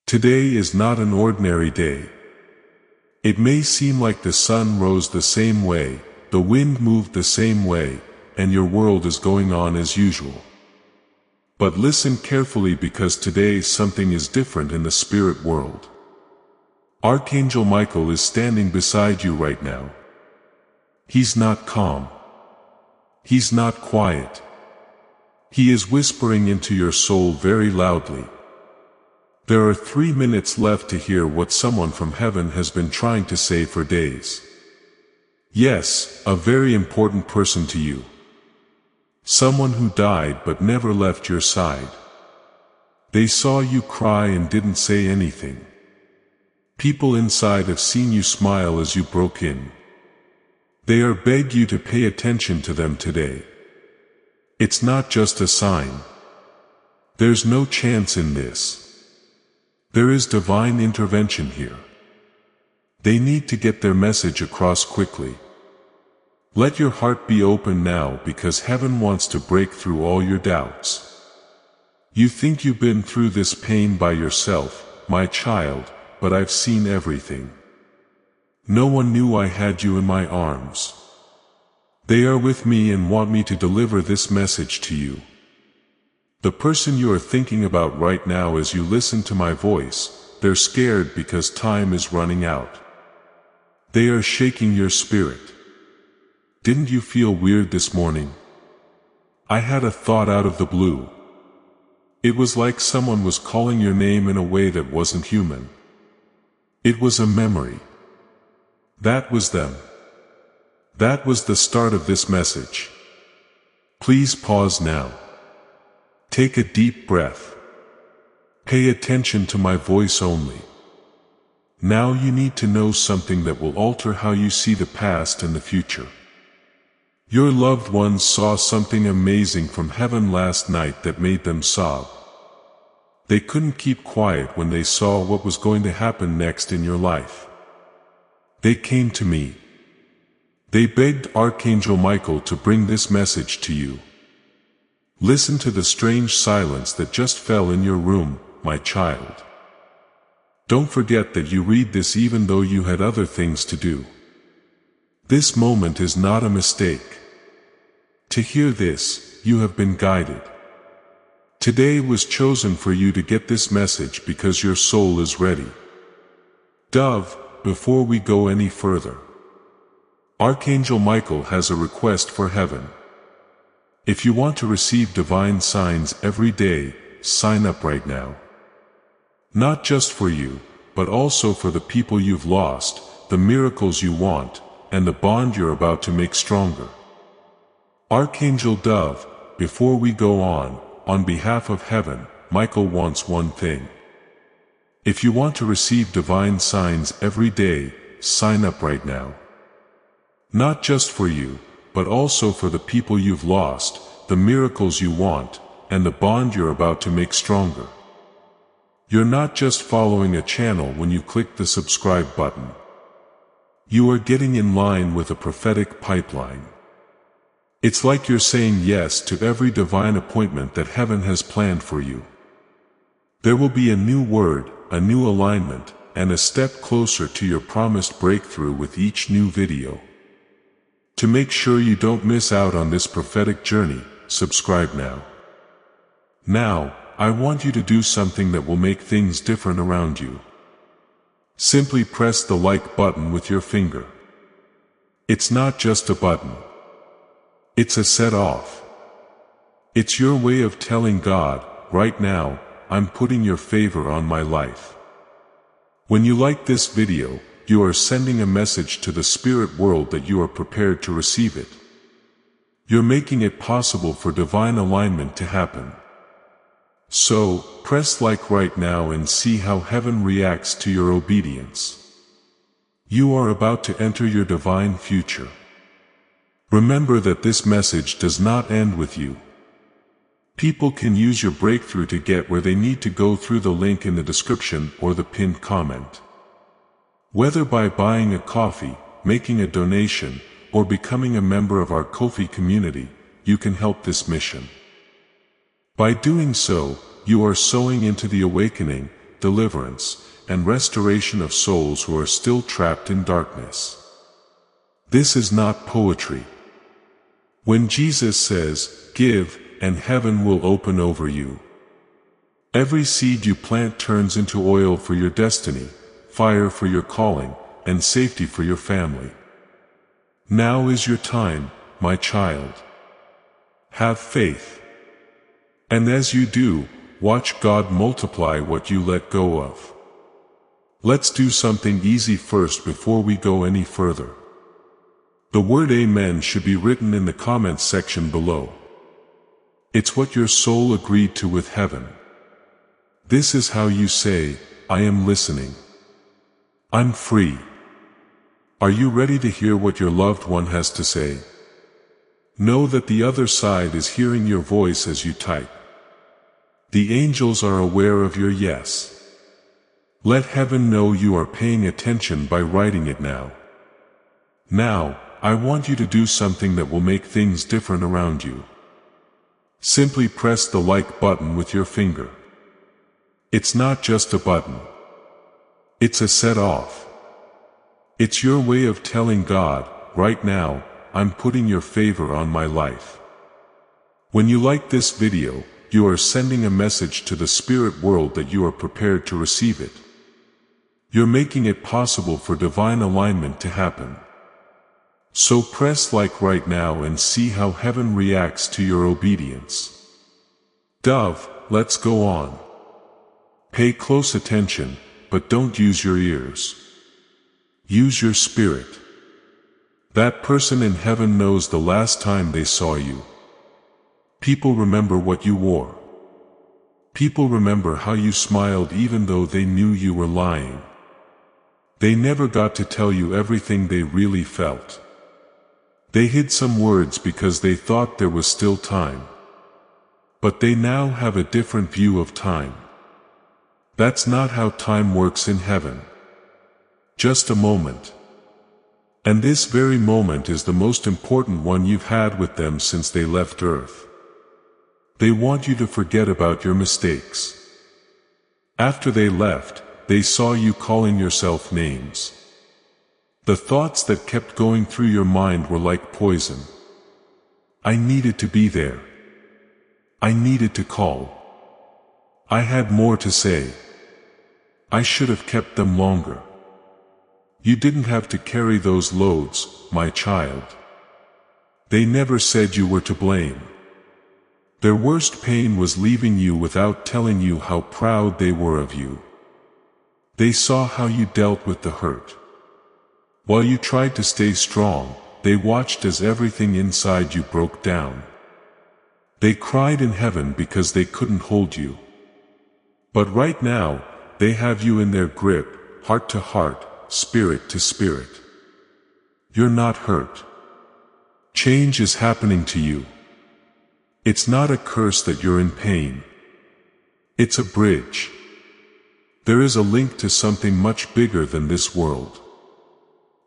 Today is not an ordinary day. It may seem like the sun rose the same way, the wind moved the same way, and your world is going on as usual. But listen carefully, because today something is different in the spirit world. Archangel Michael is standing beside you right now. He's not calm. He's not quiet. He is whispering into your soul very loudly. There are 3 minutes left to hear what someone from heaven has been trying to say for days. Yes, a very important person to you. Someone who died but never left your side. They saw you cry and didn't say anything. People inside have seen you smile as you broke in. They are begging you to pay attention to them today. It's not just a sign. There's no chance in this. There is divine intervention here. They need to get their message across quickly. Let your heart be open now, because heaven wants to break through all your doubts. You think you've been through this pain by yourself, my child, but I've seen everything. No one knew I had you in my arms. They are with me and want me to deliver this message to you. The person you are thinking about right now as you listen to my voice, they're scared because time is running out. They are shaking your spirit. Didn't you feel weird this morning? I had a thought out of the blue. It was like someone was calling your name in a way that wasn't human. It was a memory. That was them. That was the start of this message. Please pause now. Take a deep breath. Pay attention to my voice only. Now you need to know something that will alter how you see the past and the future. Your loved ones saw something amazing from heaven last night that made them sob. They couldn't keep quiet when they saw what was going to happen next in your life. They came to me. They begged Archangel Michael to bring this message to you. Listen to the strange silence that just fell in your room, my child. Don't forget that you read this even though you had other things to do. This moment is not a mistake. To hear this, you have been guided. Today was chosen for you to get this message because your soul is ready. Dove, before we go any further, Archangel Michael has a request for heaven. If you want to receive divine signs every day, sign up right now. Not just for you, but also for the people you've lost, the miracles you want, and the bond you're about to make stronger. Archangel Dove, before we go on behalf of heaven, Michael wants one thing. If you want to receive divine signs every day, sign up right now. Not just for you, but also for the people you've lost, the miracles you want, and the bond you're about to make stronger. You're not just following a channel when you click the subscribe button. You are getting in line with a prophetic pipeline. It's like you're saying yes to every divine appointment that heaven has planned for you. There will be a new word, a new alignment, and a step closer to your promised breakthrough with each new video. To make sure you don't miss out on this prophetic journey, subscribe now. Now, I want you to do something that will make things different around you. Simply press the like button with your finger. It's not just a button. It's a set-off. It's your way of telling God, right now, I'm putting your favor on my life. When you like this video, you are sending a message to the spirit world that you are prepared to receive it. You're making it possible for divine alignment to happen. So, press like right now and see how heaven reacts to your obedience. You are about to enter your divine future. Remember that this message does not end with you. People can use your breakthrough to get where they need to go through the link in the description or the pinned comment. Whether by buying a coffee, making a donation, or becoming a member of our Ko-fi community, you can help this mission. By doing so, you are sowing into the awakening, deliverance, and restoration of souls who are still trapped in darkness. This is not poetry. When Jesus says, "Give, and heaven will open over you," every seed you plant turns into oil for your destiny, fire for your calling, and safety for your family. Now is your time, my child. Have faith. And as you do, watch God multiply what you let go of. Let's do something easy first before we go any further. The word Amen should be written in the comments section below. It's what your soul agreed to with heaven. This is how you say, "I am listening. I'm free." Are you ready to hear what your loved one has to say? Know that the other side is hearing your voice as you type. The angels are aware of your yes. Let heaven know you are paying attention by writing it now. Now, I want you to do something that will make things different around you. Simply press the like button with your finger. It's not just a button. It's a set off. It's your way of telling God, right now, I'm putting your favor on my life. When you like this video, you are sending a message to the spirit world that you are prepared to receive it. You're making it possible for divine alignment to happen. So press like right now and see how heaven reacts to your obedience. Dove, let's go on. Pay close attention, but don't use your ears. Use your spirit. That person in heaven knows the last time they saw you. People remember what you wore. People remember how you smiled even though they knew you were lying. They never got to tell you everything they really felt. They hid some words because they thought there was still time. But they now have a different view of time. That's not how time works in heaven. Just a moment. And this very moment is the most important one you've had with them since they left Earth. They want you to forget about your mistakes. After they left, they saw you calling yourself names. The thoughts that kept going through your mind were like poison. I needed to be there. I needed to call. I had more to say. I should have kept them longer. You didn't have to carry those loads, my child. They never said you were to blame. Their worst pain was leaving you without telling you how proud they were of you. They saw how you dealt with the hurt. While you tried to stay strong, they watched as everything inside you broke down. They cried in heaven because they couldn't hold you. But right now, they have you in their grip, heart to heart, spirit to spirit. You're not hurt. Change is happening to you. It's not a curse that you're in pain. It's a bridge. There is a link to something much bigger than this world.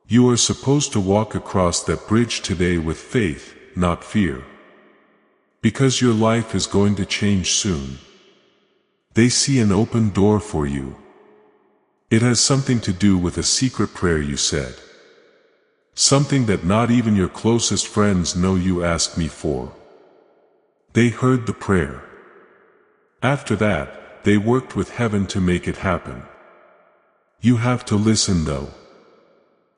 You are supposed to walk across that bridge today with faith, not fear. Because your life is going to change soon. They see an open door for you. It has something to do with a secret prayer you said. Something that not even your closest friends know you asked me for. They heard the prayer. After that, they worked with heaven to make it happen. You have to listen though.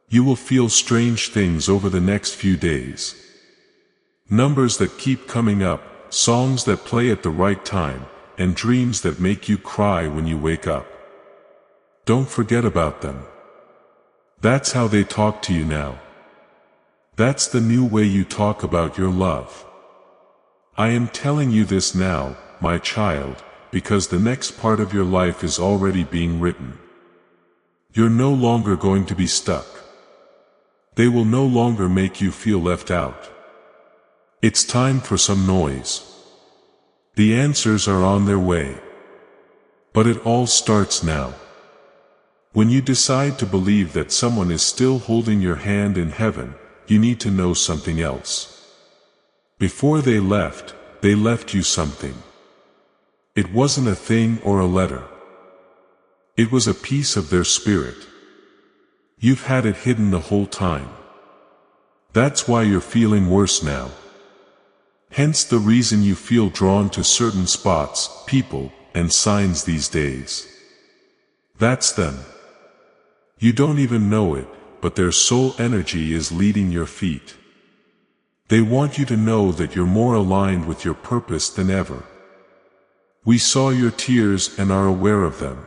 You will feel strange things over the next few days. Numbers that keep coming up, songs that play at the right time, and dreams that make you cry when you wake up. Don't forget about them. That's how they talk to you now. That's the new way you talk about your love. I am telling you this now, my child, because the next part of your life is already being written. You're no longer going to be stuck. They will no longer make you feel left out. It's time for some noise. The answers are on their way. But it all starts now. When you decide to believe that someone is still holding your hand in heaven, you need to know something else. Before they left you something. It wasn't a thing or a letter. It was a piece of their spirit. You've had it hidden the whole time. That's why you're feeling worse now. Hence the reason you feel drawn to certain spots, people, and signs these days. That's them. You don't even know it, but their soul energy is leading your feet. They want you to know that you're more aligned with your purpose than ever. We saw your tears and are aware of them.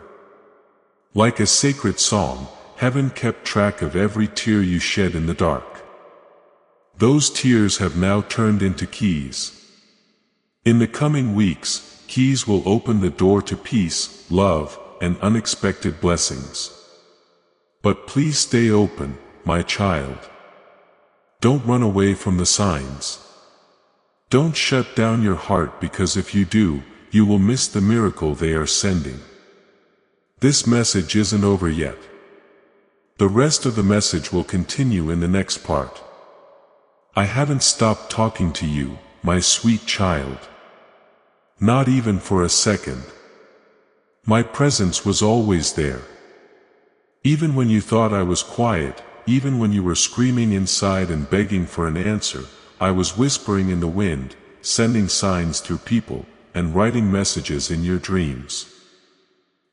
Like a sacred song, heaven kept track of every tear you shed in the dark. Those tears have now turned into keys. In the coming weeks, keys will open the door to peace, love, and unexpected blessings. But please stay open, my child. Don't run away from the signs. Don't shut down your heart, because if you do, you will miss the miracle they are sending. This message isn't over yet. The rest of the message will continue in the next part. I haven't stopped talking to you, my sweet child. Not even for a second. My presence was always there. Even when you thought I was quiet, even when you were screaming inside and begging for an answer, I was whispering in the wind, sending signs through people, and writing messages in your dreams.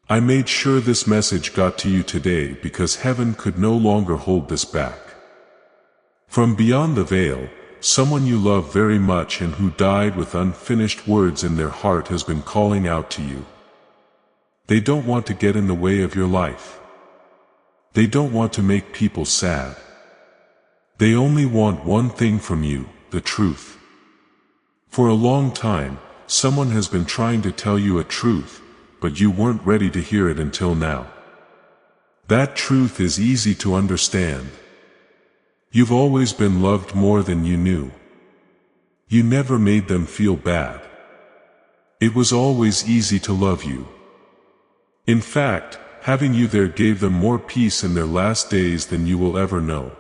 I made sure this message got to you today because heaven could no longer hold this back. From beyond the veil, someone you love very much and who died with unfinished words in their heart has been calling out to you. They don't want to get in the way of your life. They don't want to make people sad. They only want one thing from you, the truth. For a long time, someone has been trying to tell you a truth, but you weren't ready to hear it until now. That truth is easy to understand. You've always been loved more than you knew. You never made them feel bad. It was always easy to love you. In fact, having you there gave them more peace in their last days than you will ever know.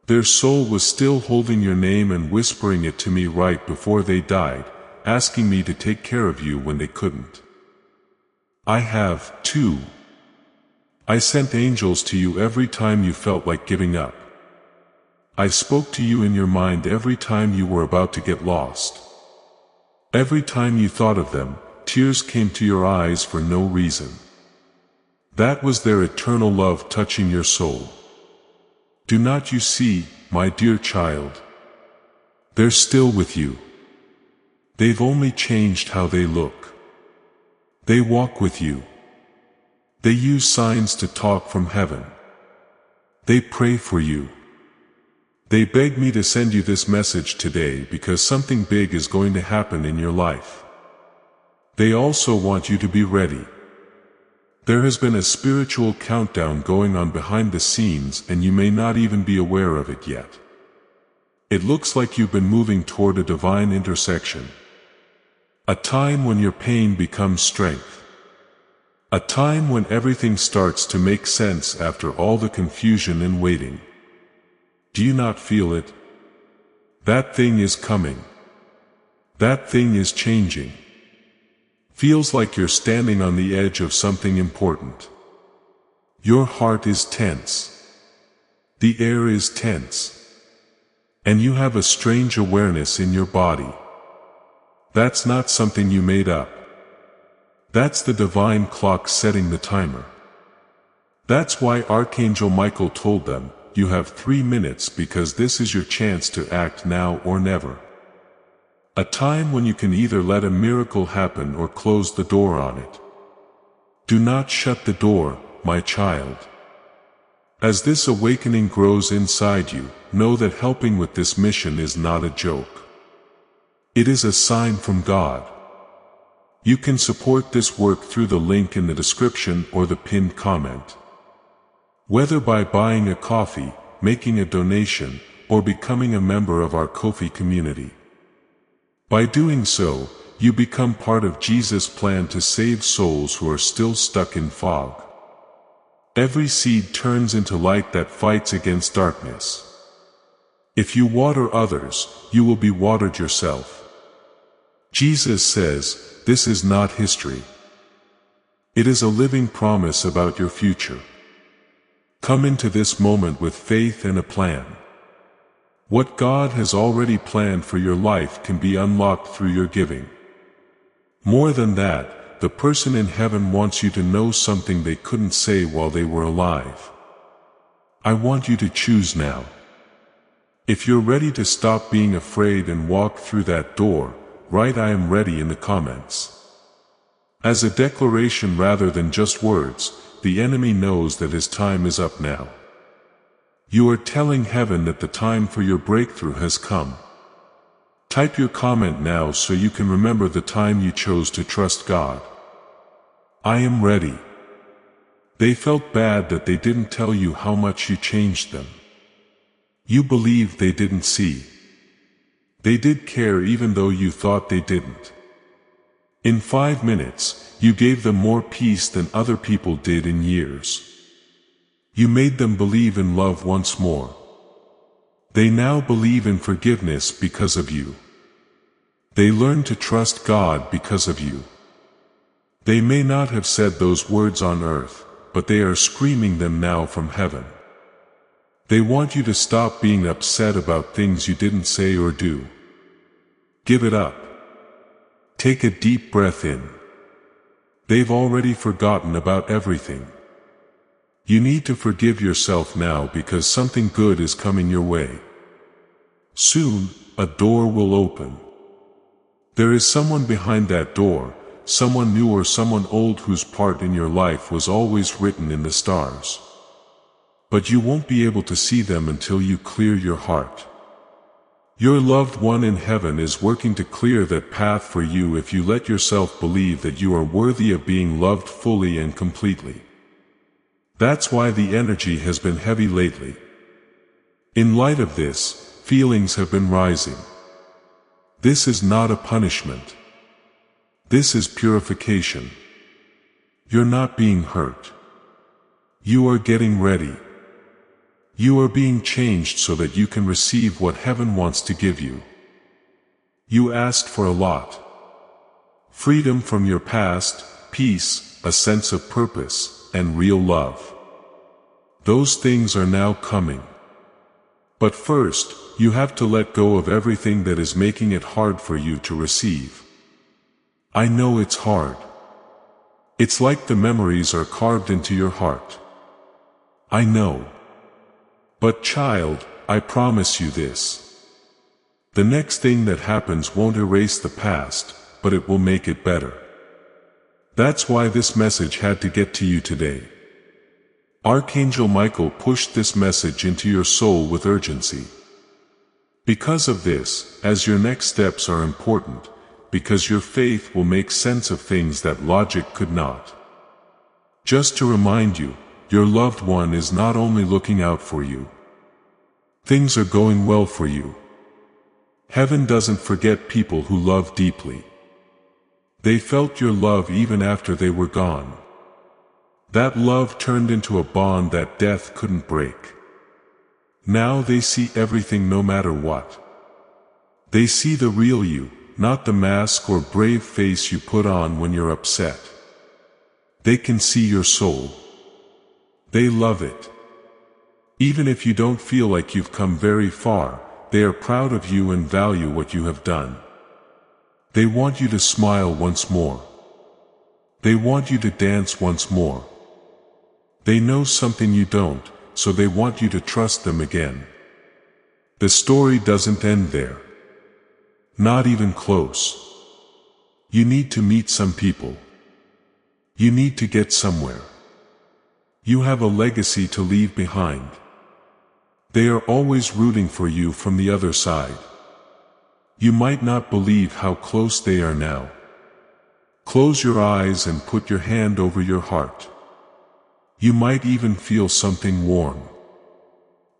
Their soul was still holding your name and whispering it to me right before they died, asking me to take care of you when they couldn't. I have, too. I sent angels to you every time you felt like giving up. I spoke to you in your mind every time you were about to get lost. Every time you thought of them, tears came to your eyes for no reason. That was their eternal love touching your soul. Do not you see, my dear child? They're still with you. They've only changed how they look. They walk with you. They use signs to talk from heaven. They pray for you. They beg me to send you this message today because something big is going to happen in your life. They also want you to be ready. There has been a spiritual countdown going on behind the scenes and you may not even be aware of it yet. It looks like you've been moving toward a divine intersection. A time when your pain becomes strength. A time when everything starts to make sense after all the confusion and waiting. Do you not feel it? That thing is coming. That thing is changing. Feels like you're standing on the edge of something important. Your heart is tense. The air is tense. And you have a strange awareness in your body. That's not something you made up. That's the divine clock setting the timer. That's why Archangel Michael told them, you have 3 minutes because this is your chance to act now or never. A time when you can either let a miracle happen or close the door on it. Do not shut the door, my child. As this awakening grows inside you, know that helping with this mission is not a joke. It is a sign from God. You can support this work through the link in the description or the pinned comment. Whether by buying a coffee, making a donation, or becoming a member of our Ko-fi community. By doing so, you become part of Jesus' plan to save souls who are still stuck in fog. Every seed turns into light that fights against darkness. If you water others, you will be watered yourself. Jesus says, this is not history. It is a living promise about your future. Come into this moment with faith and a plan. What God has already planned for your life can be unlocked through your giving. More than that, the person in heaven wants you to know something they couldn't say while they were alive. I want you to choose now. If you're ready to stop being afraid and walk through that door, write "I am ready" in the comments. As a declaration rather than just words, the enemy knows that his time is up now. You are telling heaven that the time for your breakthrough has come. Type your comment now so you can remember the time you chose to trust God. I am ready. They felt bad that they didn't tell you how much you changed them. You believed they didn't see. They did care even though you thought they didn't. In 5 minutes, you gave them more peace than other people did in years. You made them believe in love once more. They now believe in forgiveness because of you. They learned to trust God because of you. They may not have said those words on earth, but they are screaming them now from heaven. They want you to stop being upset about things you didn't say or do. Give it up. Take a deep breath in. They've already forgotten about everything. You need to forgive yourself now because something good is coming your way. Soon, a door will open. There is someone behind that door, someone new or someone old whose part in your life was always written in the stars. But you won't be able to see them until you clear your heart. Your loved one in heaven is working to clear that path for you if you let yourself believe that you are worthy of being loved fully and completely. That's why the energy has been heavy lately. In light of this, feelings have been rising. This is not a punishment. This is purification. You're not being hurt. You are getting ready. You are being changed so that you can receive what heaven wants to give you. You asked for a lot. Freedom from your past, peace, a sense of purpose, and real love. Those things are now coming. But first, you have to let go of everything that is making it hard for you to receive. I know it's hard. It's like the memories are carved into your heart. I know. But child, I promise you this. The next thing that happens won't erase the past, but it will make it better. That's why this message had to get to you today. Archangel Michael pushed this message into your soul with urgency. Because of this, as your next steps are important, because your faith will make sense of things that logic could not. Just to remind you, your loved one is not only looking out for you. Things are going well for you. Heaven doesn't forget people who love deeply. They felt your love even after they were gone. That love turned into a bond that death couldn't break. Now they see everything no matter what. They see the real you, not the mask or brave face you put on when you're upset. They can see your soul. They love it. Even if you don't feel like you've come very far, they are proud of you and value what you have done. They want you to smile once more. They want you to dance once more. They know something you don't, so they want you to trust them again. The story doesn't end there. Not even close. You need to meet some people. You need to get somewhere. You have a legacy to leave behind. They are always rooting for you from the other side. You might not believe how close they are now. Close your eyes and put your hand over your heart. You might even feel something warm.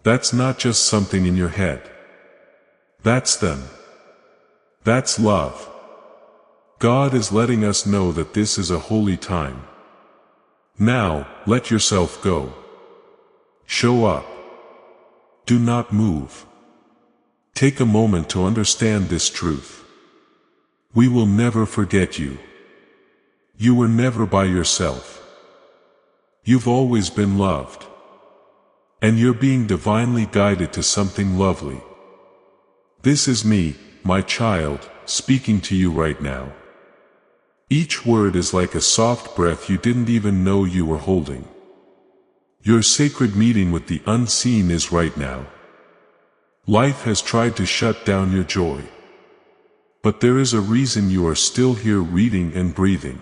That's not just something in your head. That's them. That's love. God is letting us know that this is a holy time. Now, let yourself go. Show up. Do not move. Take a moment to understand this truth. We will never forget you. You were never by yourself. You've always been loved. And you're being divinely guided to something lovely. This is me, my child, speaking to you right now. Each word is like a soft breath you didn't even know you were holding. Your sacred meeting with the unseen is right now. Life has tried to shut down your joy. But there is a reason you are still here reading and breathing.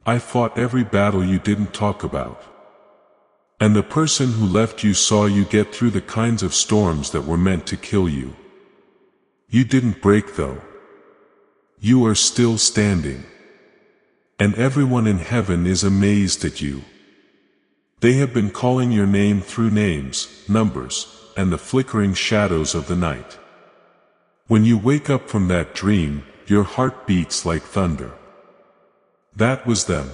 I fought every battle you didn't talk about. And the person who left you saw you get through the kinds of storms that were meant to kill you. You didn't break though. You are still standing. And everyone in heaven is amazed at you. They have been calling your name through names, numbers, and the flickering shadows of the night. When you wake up from that dream, your heart beats like thunder. That was them.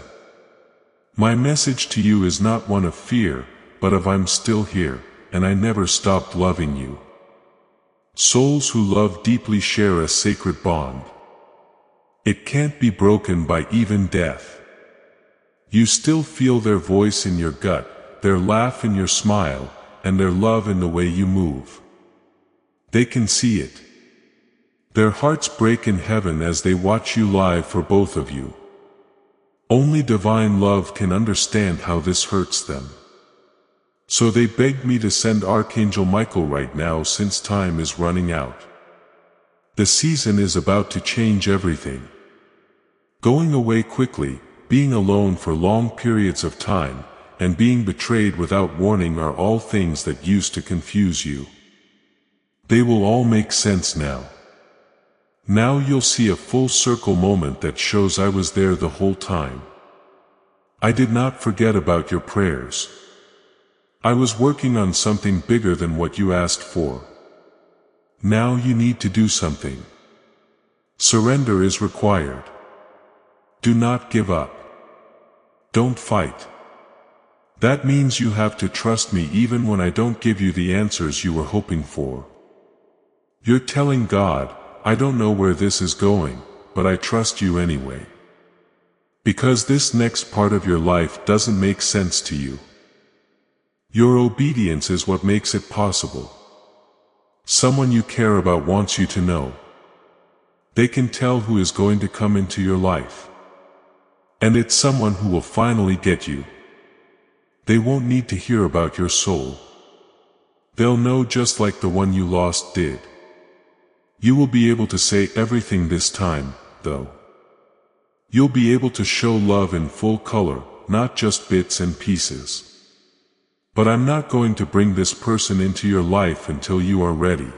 My message to you is not one of fear, but of I'm still here, and I never stopped loving you. Souls who love deeply share a sacred bond. It can't be broken by even death. You still feel their voice in your gut, their laugh in your smile, and their love in the way you move. They can see it. Their hearts break in heaven as they watch you live for both of you. Only divine love can understand how this hurts them. So they begged me to send Archangel Michael right now since time is running out. The season is about to change everything. Going away quickly, being alone for long periods of time, and being betrayed without warning are all things that used to confuse you. They will all make sense now. Now you'll see a full circle moment that shows I was there the whole time. I did not forget about your prayers. I was working on something bigger than what you asked for. Now you need to do something. Surrender is required. Do not give up. Don't fight. That means you have to trust me even when I don't give you the answers you were hoping for. You're telling God, I don't know where this is going, but I trust you anyway. Because this next part of your life doesn't make sense to you. Your obedience is what makes it possible. Someone you care about wants you to know. They can tell who is going to come into your life. And it's someone who will finally get you. They won't need to hear about your soul. They'll know just like the one you lost did. You will be able to say everything this time, though. You'll be able to show love in full color, not just bits and pieces. But I'm not going to bring this person into your life until you are ready.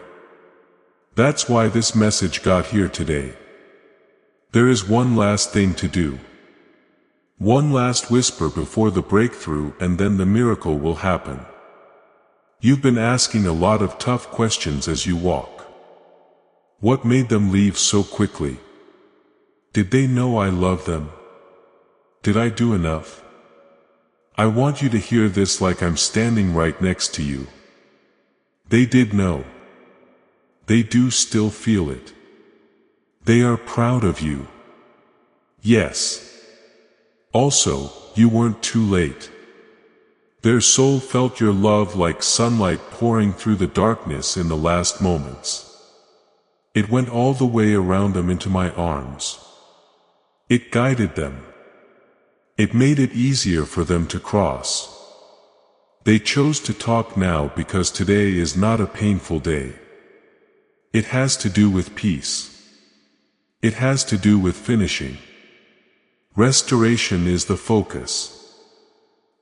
That's why this message got here today. There is one last thing to do. One last whisper before the breakthrough, and then the miracle will happen. You've been asking a lot of tough questions as you walk. What made them leave so quickly? Did they know I love them? Did I do enough? I want you to hear this like I'm standing right next to you. They did know. They do still feel it. They are proud of you. Yes. Also, you weren't too late. Their soul felt your love like sunlight pouring through the darkness in the last moments. It went all the way around them into my arms. It guided them. It made it easier for them to cross. They chose to talk now because today is not a painful day. It has to do with peace. It has to do with finishing. Restoration is the focus.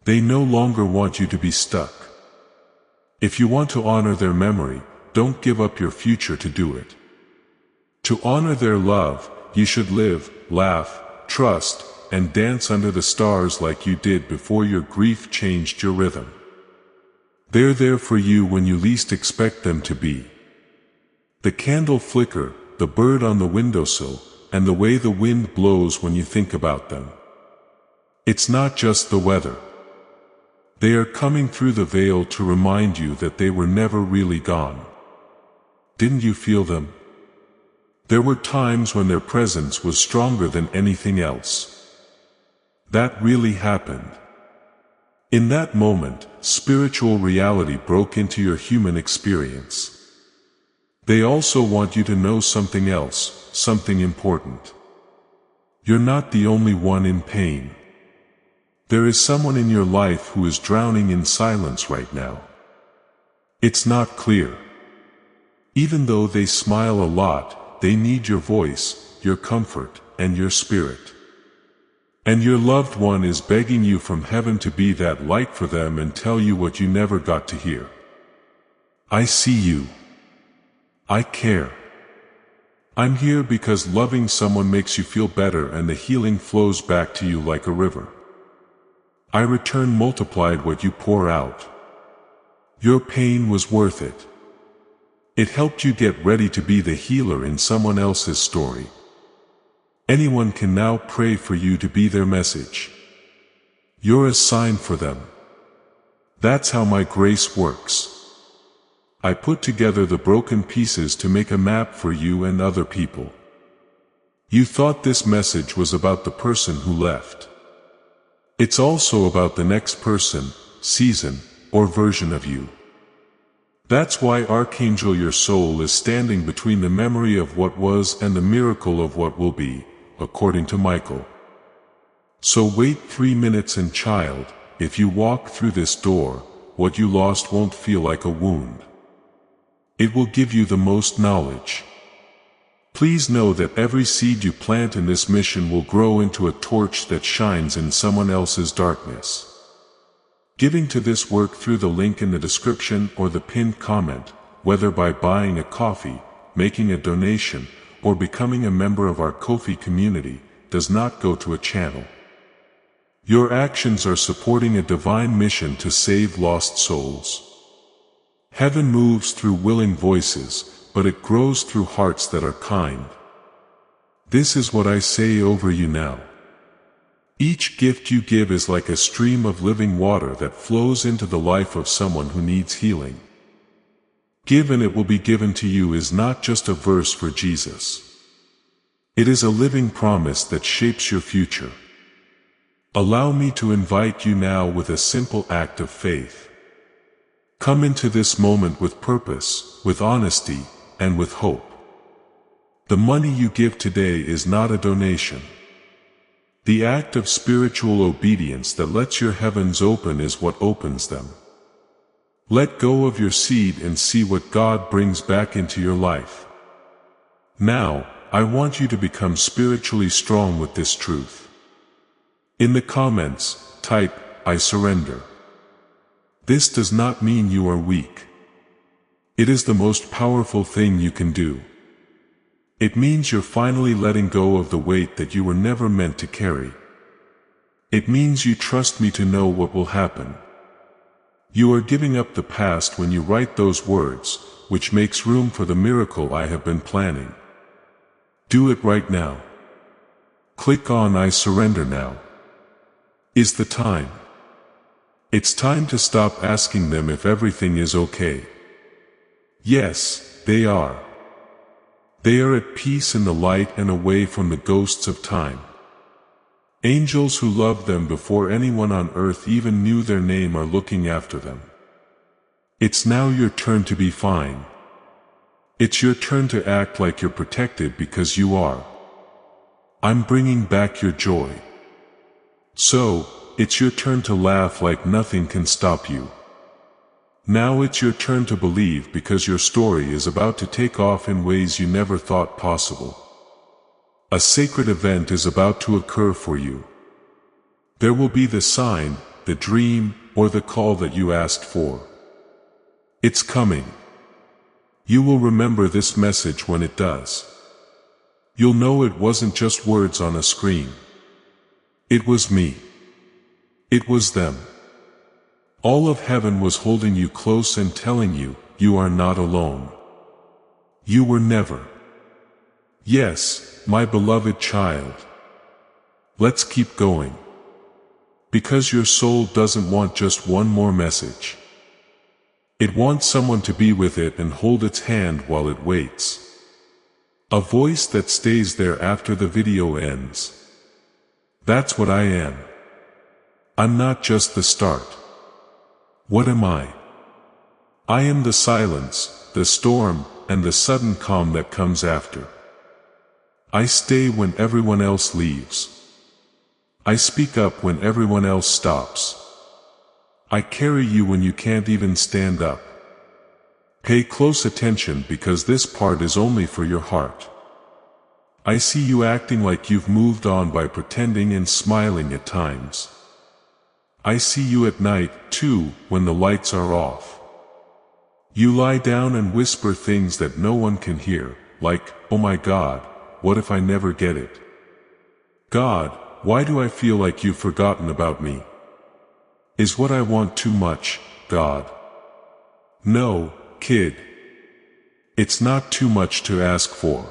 They no longer want you to be stuck. If you want to honor their memory, don't give up your future to do it. To honor their love, you should live, laugh, trust, and dance under the stars like you did before your grief changed your rhythm. They're there for you when you least expect them to be. The candle flicker, the bird on the windowsill, and the way the wind blows when you think about them. It's not just the weather. They are coming through the veil to remind you that they were never really gone. Didn't you feel them? There were times when their presence was stronger than anything else. That really happened. In that moment, spiritual reality broke into your human experience. They also want you to know something else, something important. You're not the only one in pain. There is someone in your life who is drowning in silence right now. It's not clear. Even though they smile a lot, they need your voice, your comfort, and your spirit. And your loved one is begging you from heaven to be that light for them and tell you what you never got to hear. I see you. I care. I'm here because loving someone makes you feel better and the healing flows back to you like a river. I return multiplied what you pour out. Your pain was worth it. It helped you get ready to be the healer in someone else's story. Anyone can now pray for you to be their message. You're a sign for them. That's how my grace works. I put together the broken pieces to make a map for you and other people. You thought this message was about the person who left. It's also about the next person, season, or version of you. That's why Archangel, your soul, is standing between the memory of what was and the miracle of what will be, according to Michael. So wait 3 minutes, and child, if you walk through this door, what you lost won't feel like a wound. It will give you the most knowledge. Please know that every seed you plant in this mission will grow into a torch that shines in someone else's darkness. Giving to this work through the link in the description or the pinned comment, whether by buying a coffee, making a donation, or becoming a member of our Ko-fi community, does not go to a channel. Your actions are supporting a divine mission to save lost souls. Heaven moves through willing voices, but it grows through hearts that are kind. This is what I say over you now. Each gift you give is like a stream of living water that flows into the life of someone who needs healing. Give and it will be given to you is not just a verse for Jesus. It is a living promise that shapes your future. Allow me to invite you now with a simple act of faith. Come into this moment with purpose, with honesty, and with hope. The money you give today is not a donation. The act of spiritual obedience that lets your heavens open is what opens them. Let go of your seed and see what God brings back into your life. Now, I want you to become spiritually strong with this truth. In the comments, type, I surrender. This does not mean you are weak. It is the most powerful thing you can do. It means you're finally letting go of the weight that you were never meant to carry. It means you trust me to know what will happen. You are giving up the past when you write those words, which makes room for the miracle I have been planning. Do it right now. Click on I surrender now. Is the time. It's time to stop asking them if everything is okay. Yes, they are. They are at peace in the light and away from the ghosts of time. Angels who loved them before anyone on earth even knew their name are looking after them. It's now your turn to be fine. It's your turn to act like you're protected because you are. I'm bringing back your joy. So, it's your turn to laugh like nothing can stop you. Now it's your turn to believe because your story is about to take off in ways you never thought possible. A sacred event is about to occur for you. There will be the sign, the dream, or the call that you asked for. It's coming. You will remember this message when it does. You'll know it wasn't just words on a screen. It was me. It was them. All of heaven was holding you close and telling you, you are not alone. You were never. Yes, my beloved child. Let's keep going. Because your soul doesn't want just one more message. It wants someone to be with it and hold its hand while it waits. A voice that stays there after the video ends. That's what I am. I'm not just the start. What am I? I am the silence, the storm, and the sudden calm that comes after. I stay when everyone else leaves. I speak up when everyone else stops. I carry you when you can't even stand up. Pay close attention because this part is only for your heart. I see you acting like you've moved on by pretending and smiling at times. I see you at night, too, when the lights are off. You lie down and whisper things that no one can hear, like, "Oh my God, what if I never get it? God, why do I feel like you've forgotten about me? Is what I want too much, God?" No, kid. It's not too much to ask for.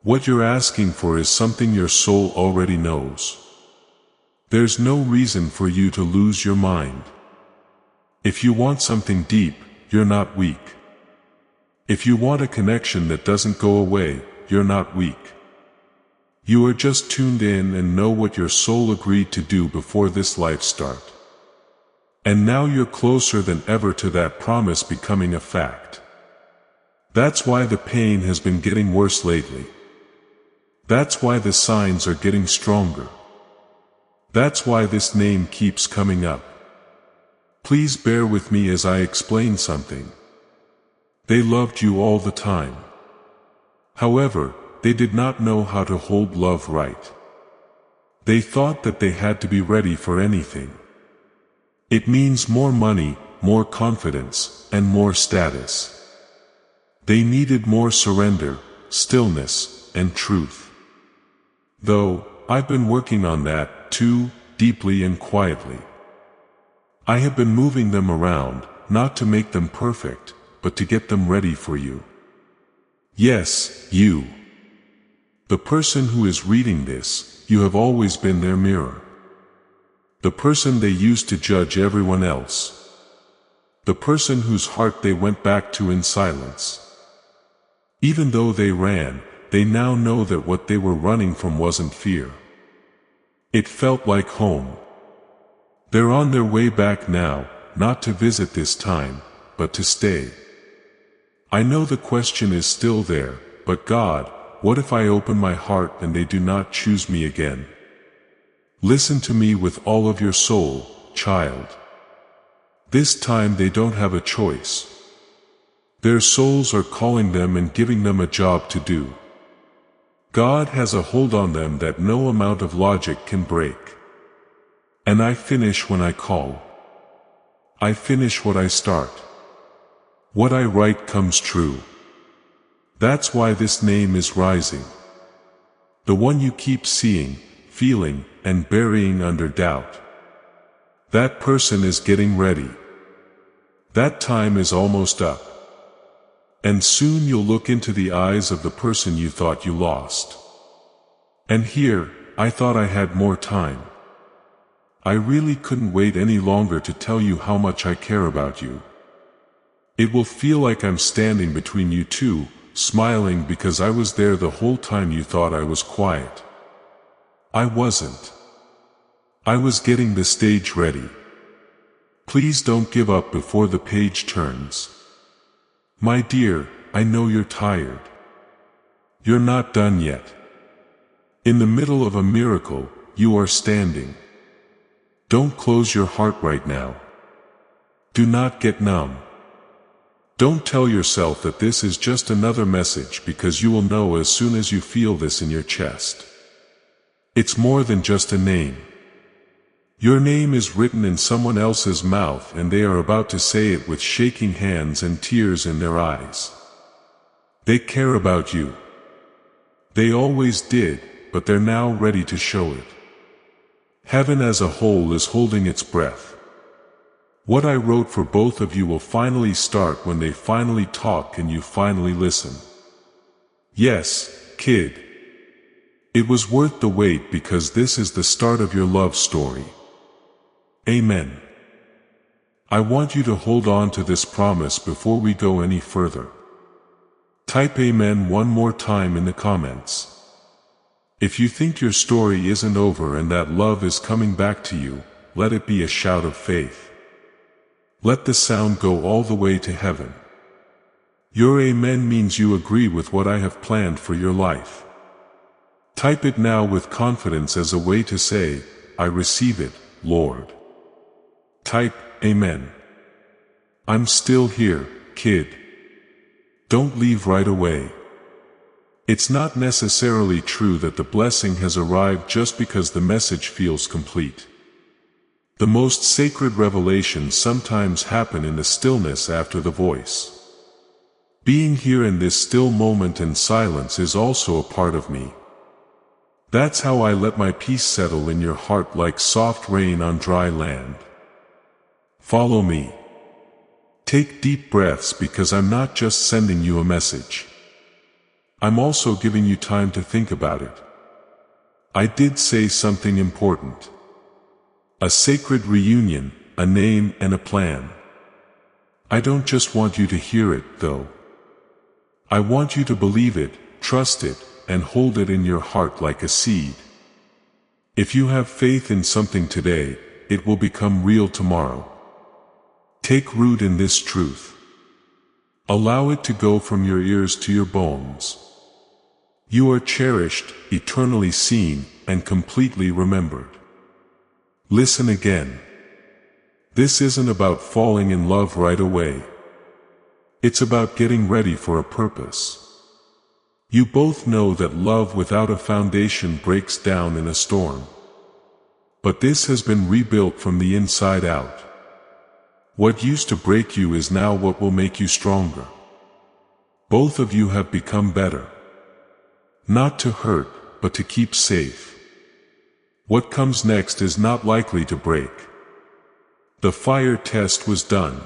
What you're asking for is something your soul already knows. There's no reason for you to lose your mind. If you want something deep, you're not weak. If you want a connection that doesn't go away, you're not weak. You are just tuned in and know what your soul agreed to do before this life start. And now you're closer than ever to that promise becoming a fact. That's why the pain has been getting worse lately. That's why the signs are getting stronger. That's why this name keeps coming up. Please bear with me as I explain something. They loved you all the time. However, they did not know how to hold love right. They thought that they had to be ready for anything. It means more money, more confidence, and more status. They needed more surrender, stillness, and truth. Though, I've been working on that, too, deeply and quietly. I have been moving them around, not to make them perfect, but to get them ready for you. Yes, you. The person who is reading this, you have always been their mirror. The person they used to judge everyone else. The person whose heart they went back to in silence. Even though they ran, they now know that what they were running from wasn't fear. It felt like home. They're on their way back now, not to visit this time, but to stay. I know the question is still there, but God, what if I open my heart and they do not choose me again? Listen to me with all of your soul, child. This time they don't have a choice. Their souls are calling them and giving them a job to do. God has a hold on them that no amount of logic can break. And I finish when I call. I finish what I start. What I write comes true. That's why this name is rising. The one you keep seeing, feeling, and burying under doubt. That person is getting ready. That time is almost up. And soon you'll look into the eyes of the person you thought you lost. And here, I thought I had more time. I really couldn't wait any longer to tell you how much I care about you. It will feel like I'm standing between you two, smiling because I was there the whole time you thought I was quiet. I wasn't. I was getting the stage ready. Please don't give up before the page turns. My dear, I know you're tired. You're not done yet. In the middle of a miracle, you are standing. Don't close your heart right now. Do not get numb. Don't tell yourself that this is just another message because you will know as soon as you feel this in your chest. It's more than just a name. Your name is written in someone else's mouth and they are about to say it with shaking hands and tears in their eyes. They care about you. They always did, but they're now ready to show it. Heaven as a whole is holding its breath. What I wrote for both of you will finally start when they finally talk and you finally listen. Yes, kid. It was worth the wait because this is the start of your love story. Amen. I want you to hold on to this promise before we go any further. Type Amen one more time in the comments. If you think your story isn't over and that love is coming back to you, let it be a shout of faith. Let the sound go all the way to heaven. Your amen means you agree with what I have planned for your life. Type it now with confidence as a way to say, I receive it, Lord. Type, Amen. I'm still here, kid. Don't leave right away. It's not necessarily true that the blessing has arrived just because the message feels complete. The most sacred revelations sometimes happen in the stillness after the voice. Being here in this still moment and silence is also a part of me. That's how I let my peace settle in your heart like soft rain on dry land. Follow me. Take deep breaths because I'm not just sending you a message. I'm also giving you time to think about it. I did say something important. A sacred reunion, a name and a plan. I don't just want you to hear it, though. I want you to believe it, trust it, and hold it in your heart like a seed. If you have faith in something today, it will become real tomorrow. Take root in this truth. Allow it to go from your ears to your bones. You are cherished, eternally seen, and completely remembered. Listen again. This isn't about falling in love right away. It's about getting ready for a purpose. You both know that love without a foundation breaks down in a storm. But this has been rebuilt from the inside out. What used to break you is now what will make you stronger. Both of you have become better. Not to hurt, but to keep safe. What comes next is not likely to break. The fire test was done.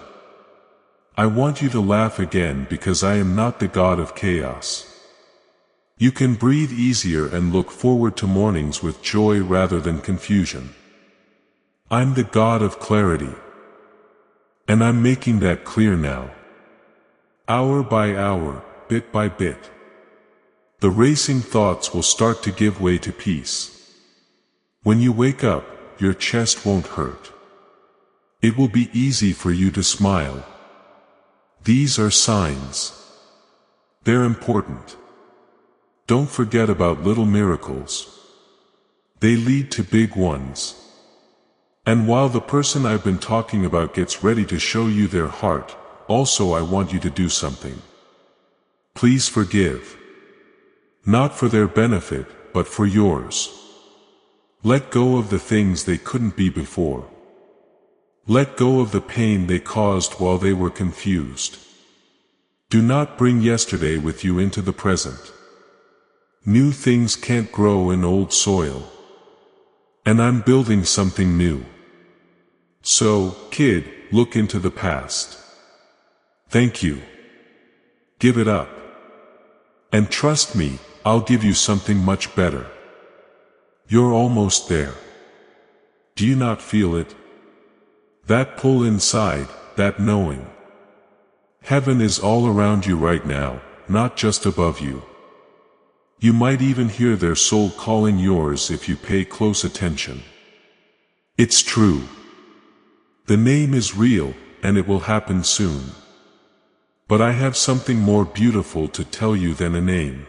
I want you to laugh again because I am not the God of chaos. You can breathe easier and look forward to mornings with joy rather than confusion. I'm the God of clarity. And I'm making that clear now. Hour by hour, bit by bit. The racing thoughts will start to give way to peace. When you wake up, your chest won't hurt. It will be easy for you to smile. These are signs. They're important. Don't forget about little miracles. They lead to big ones. And while the person I've been talking about gets ready to show you their heart, also I want you to do something. Please forgive. Not for their benefit, but for yours. Let go of the things they couldn't be before. Let go of the pain they caused while they were confused. Do not bring yesterday with you into the present. New things can't grow in old soil. And I'm building something new. So, kid, look into the past. Thank you. Give it up. And trust me, I'll give you something much better. You're almost there. Do you not feel it? That pull inside, that knowing. Heaven is all around you right now, not just above you. You might even hear their soul calling yours if you pay close attention. It's true. The name is real, and it will happen soon. But I have something more beautiful to tell you than a name.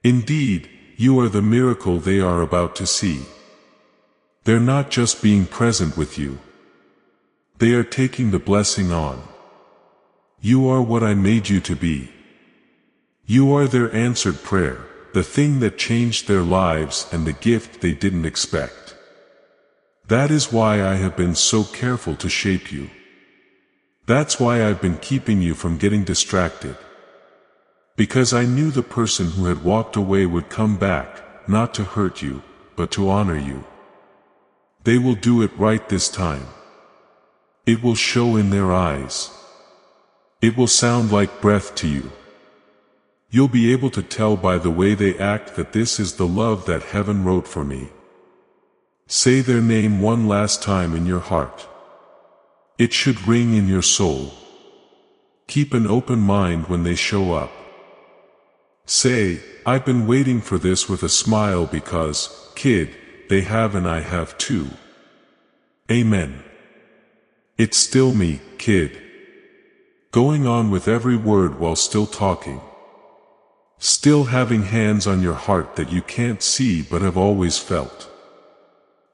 Indeed, you are the miracle they are about to see. They're not just being present with you. They are taking the blessing on. You are what I made you to be. You are their answered prayer, the thing that changed their lives and the gift they didn't expect. That is why I have been so careful to shape you. That's why I've been keeping you from getting distracted. Because I knew the person who had walked away would come back, not to hurt you, but to honor you. They will do it right this time. It will show in their eyes. It will sound like breath to you. You'll be able to tell by the way they act that this is the love that heaven wrote for me. Say their name one last time in your heart. It should ring in your soul. Keep an open mind when they show up. Say, I've been waiting for this with a smile because, kid, they have and I have too. Amen. It's still me, kid. Going on with every word while still talking. Still having hands on your heart that you can't see but have always felt.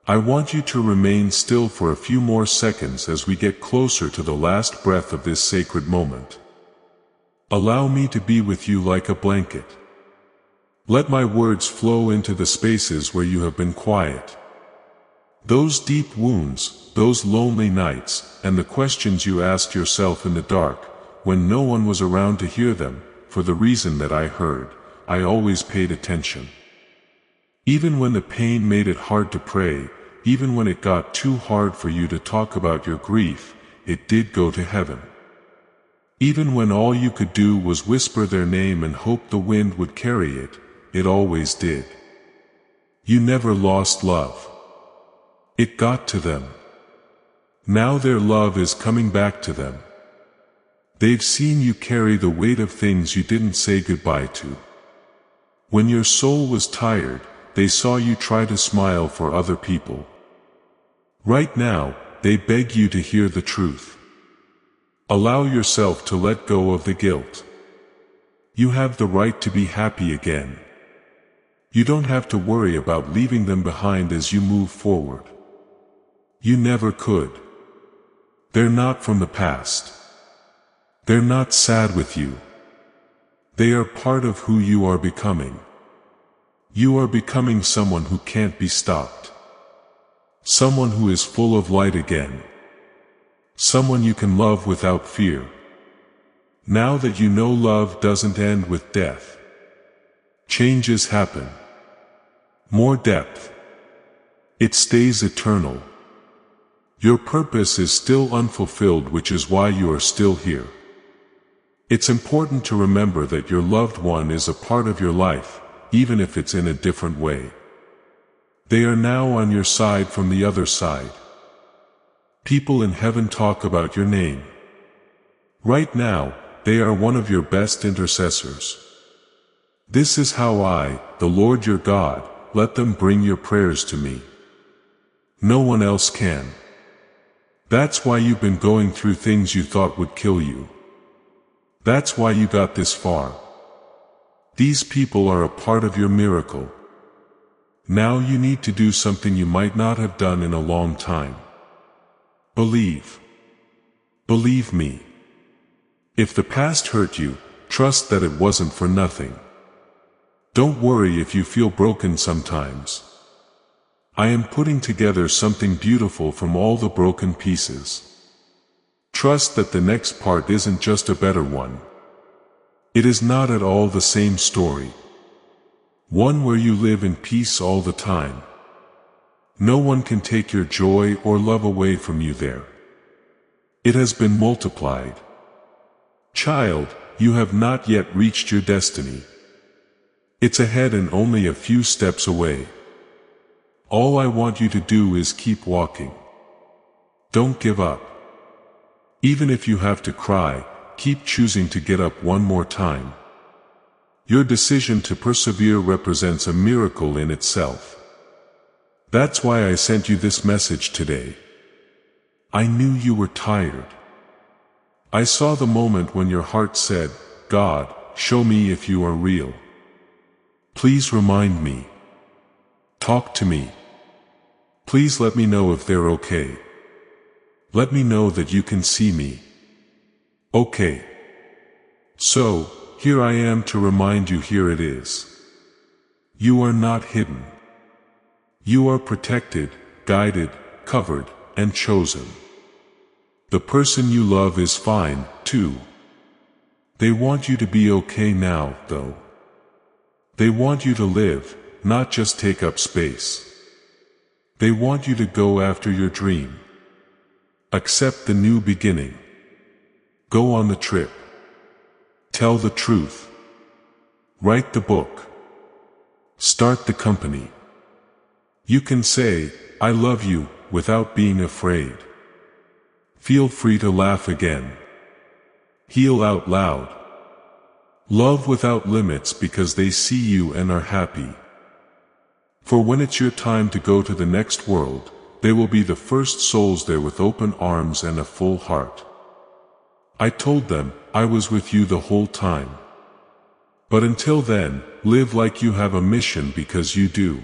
I want you to remain still for a few more seconds as we get closer to the last breath of this sacred moment. Allow me to be with you like a blanket. Let my words flow into the spaces where you have been quiet. Those deep wounds, those lonely nights, and the questions you asked yourself in the dark, when no one was around to hear them, for the reason that I heard, I always paid attention. Even when the pain made it hard to pray, even when it got too hard for you to talk about your grief, it did go to heaven. Even when all you could do was whisper their name and hope the wind would carry it, it always did. You never lost love. It got to them. Now their love is coming back to them. They've seen you carry the weight of things you didn't say goodbye to. When your soul was tired, they saw you try to smile for other people. Right now, they beg you to hear the truth. Allow yourself to let go of the guilt. You have the right to be happy again. You don't have to worry about leaving them behind as you move forward. You never could. They're not from the past. They're not sad with you. They are part of who you are becoming. You are becoming someone who can't be stopped. Someone who is full of light again. Someone you can love without fear. Now that you know love doesn't end with death. Changes happen. More depth. It stays eternal. Your purpose is still unfulfilled, which is why you are still here. It's important to remember that your loved one is a part of your life, even if it's in a different way. They are now on your side from the other side. People in heaven talk about your name. Right now, they are one of your best intercessors. This is how I, the Lord your God, let them bring your prayers to me. No one else can. That's why you've been going through things you thought would kill you. That's why you got this far. These people are a part of your miracle. Now you need to do something you might not have done in a long time. Believe. Believe me. If the past hurt you, trust that it wasn't for nothing. Don't worry if you feel broken sometimes. I am putting together something beautiful from all the broken pieces. Trust that the next part isn't just a better one. It is not at all the same story. One where you live in peace all the time. No one can take your joy or love away from you there. It has been multiplied. Child, you have not yet reached your destiny. It's ahead and only a few steps away. All I want you to do is keep walking. Don't give up. Even if you have to cry, keep choosing to get up one more time. Your decision to persevere represents a miracle in itself. That's why I sent you this message today. I knew you were tired. I saw the moment when your heart said, God, show me if you are real. Please remind me. Talk to me. Please let me know if they're okay. Let me know that you can see me. Okay. So, here I am to remind you, here it is. You are not hidden. You are protected, guided, covered, and chosen. The person you love is fine, too. They want you to be okay now, though. They want you to live, not just take up space. They want you to go after your dream. Accept the new beginning. Go on the trip. Tell the truth. Write the book. Start the company. You can say, I love you, without being afraid. Feel free to laugh again. Heal out loud. Love without limits because they see you and are happy. For when it's your time to go to the next world, they will be the first souls there with open arms and a full heart. I told them, I was with you the whole time. But until then, live like you have a mission because you do.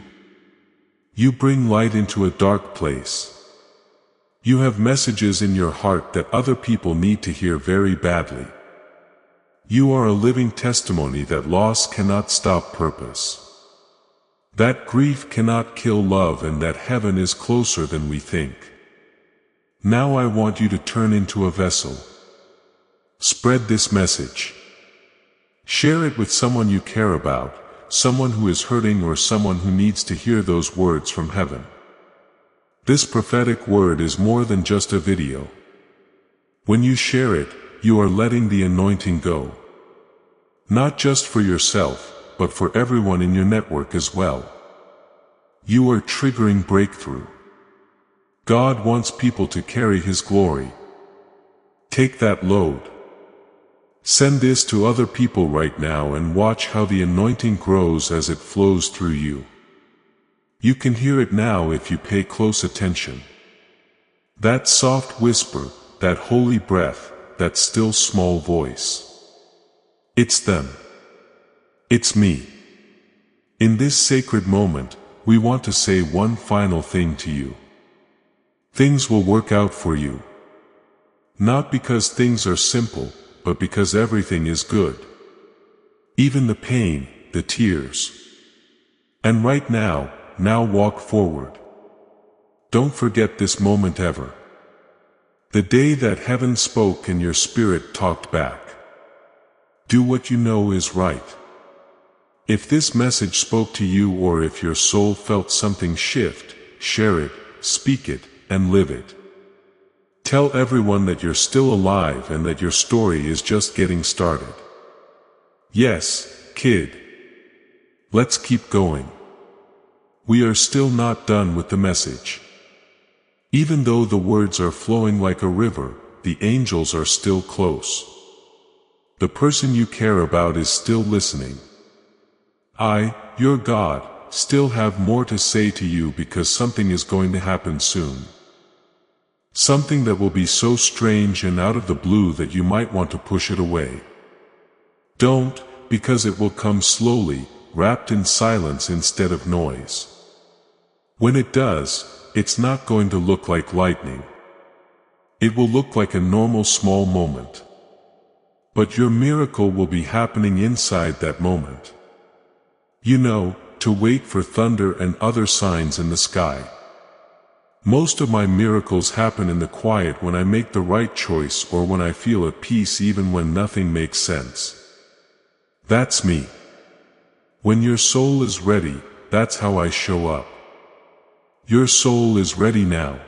You bring light into a dark place. You have messages in your heart that other people need to hear very badly. You are a living testimony that loss cannot stop purpose. That grief cannot kill love and that heaven is closer than we think. Now I want you to turn into a vessel. Spread this message. Share it with someone you care about, someone who is hurting or someone who needs to hear those words from heaven. This prophetic word is more than just a video. When you share it, you are letting the anointing go. Not just for yourself, but for everyone in your network as well. You are triggering breakthrough. God wants people to carry His glory. Take that load. Send this to other people right now and watch how the anointing grows as it flows through you. You can hear it now if you pay close attention. That soft whisper, that holy breath, that still small voice. It's them. It's me. In this sacred moment, we want to say one final thing to you. Things will work out for you. Not because things are simple, but because everything is good. Even the pain, the tears. And right now walk forward. Don't forget this moment ever. The day that heaven spoke and your spirit talked back. Do what you know is right. If this message spoke to you or if your soul felt something shift, share it, speak it, and live it. Tell everyone that you're still alive and that your story is just getting started. Yes, kid. Let's keep going. We are still not done with the message. Even though the words are flowing like a river, the angels are still close. The person you care about is still listening. I, your God, still have more to say to you because something is going to happen soon. Something that will be so strange and out of the blue that you might want to push it away. Don't, because it will come slowly, wrapped in silence instead of noise. When it does, it's not going to look like lightning. It will look like a normal small moment. But your miracle will be happening inside that moment. You know, to wait for thunder and other signs in the sky. Most of my miracles happen in the quiet when I make the right choice or when I feel at peace even when nothing makes sense. That's me. When your soul is ready, that's how I show up. Your soul is ready now.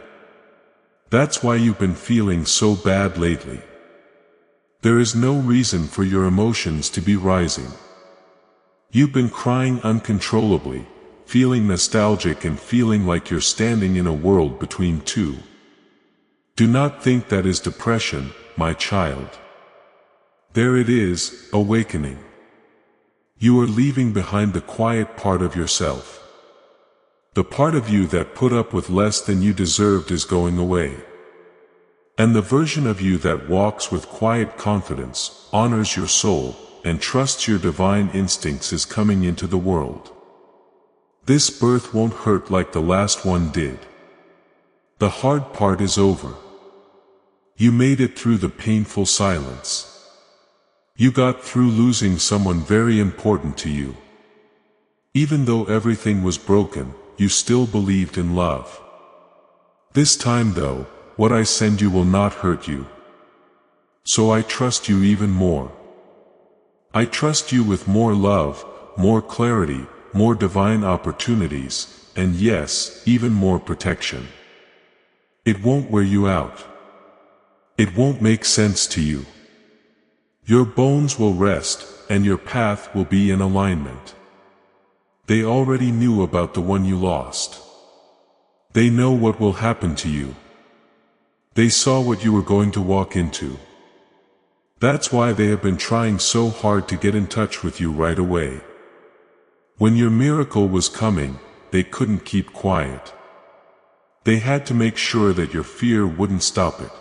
That's why you've been feeling so bad lately. There is no reason for your emotions to be rising. You've been crying uncontrollably, feeling nostalgic and feeling like you're standing in a world between two. Do not think that is depression, my child. There it is, awakening. You are leaving behind the quiet part of yourself. The part of you that put up with less than you deserved is going away. And the version of you that walks with quiet confidence, honors your soul, and trusts your divine instincts is coming into the world. This birth won't hurt like the last one did. The hard part is over. You made it through the painful silence. You got through losing someone very important to you. Even though everything was broken, you still believed in love. This time though, what I send you will not hurt you. So I trust you even more. I trust you with more love, more clarity, more divine opportunities, and yes, even more protection. It won't wear you out. It won't make sense to you. Your bones will rest, and your path will be in alignment. They already knew about the one you lost. They know what will happen to you. They saw what you were going to walk into. That's why they have been trying so hard to get in touch with you right away. When your miracle was coming, they couldn't keep quiet. They had to make sure that your fear wouldn't stop it.